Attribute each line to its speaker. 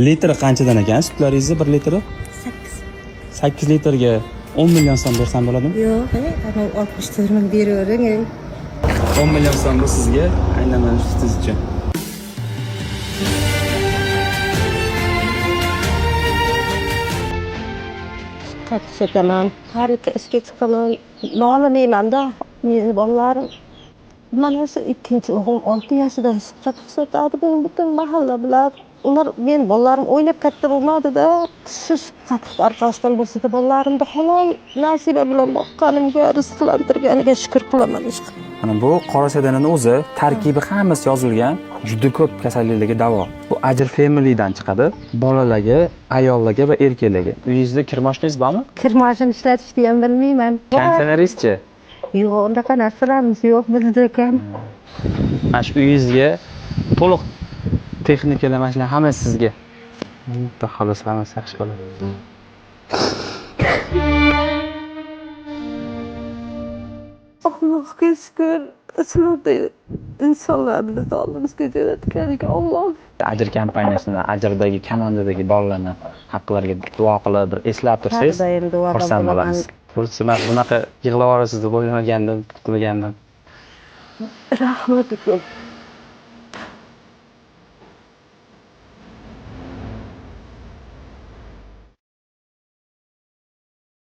Speaker 1: Litri qanchadan ekan sutlaringizni 1 litri? 8 litrga 10 million so'm bersam bo'ladimi?
Speaker 2: Yo'q, ana 60 ming beravering.
Speaker 1: 10 million so'm bu sizga aynan mana sutingiz uchun.
Speaker 2: Kaçsakaman, harika ishga chiqaman. Nolmayman-da. Meni bolalarim mana shu ikkinchi o'g'lim 6 yoshida sotadi, butun mahalla bilan. Ular men bolalarim o'ynab katta bo'lmadi-da. Siz qattiq orqasidan bo'lsa-da bolalarimni halol nasiba bilan boqqanimga, rizqlantirganiga shukr qilaman.
Speaker 1: Mana bu qora sodanani o'zi tarkibi hammasi yozilgan, juda ko'p kasalliklarga davo. Bu Ajr Family'dan chiqadi. Bolalarga, ayollarga va erkaklarga. Uyingizda kirmoshningiz bormi?
Speaker 2: Kirmoshin ishlatishni ham bilmayman.
Speaker 1: Konsiyoneringiz-chi?
Speaker 2: Yo'q, unaqa narsalarimiz yo'q bizda ekan.
Speaker 1: Mana shu uyingizga to'liq texnikalar mana shular hammasi sizga. Xudo xohlasa hammasi yaxshi bo'ladi.
Speaker 2: Allohga shukr. Sizlarda insonlarni oldimizga jo'natganiga Alloh.
Speaker 1: Ajr kompaniyasidan Ajrdagi komandadagi bolalarni haqqlariga duo qilib, eslab tursangiz,
Speaker 2: Har doim duo
Speaker 1: xursand bo'lamiz. Bo'lsa men bunaqa yig'lab olasiz deb o'ylamagandim, kutmagandim.
Speaker 2: Rahmat.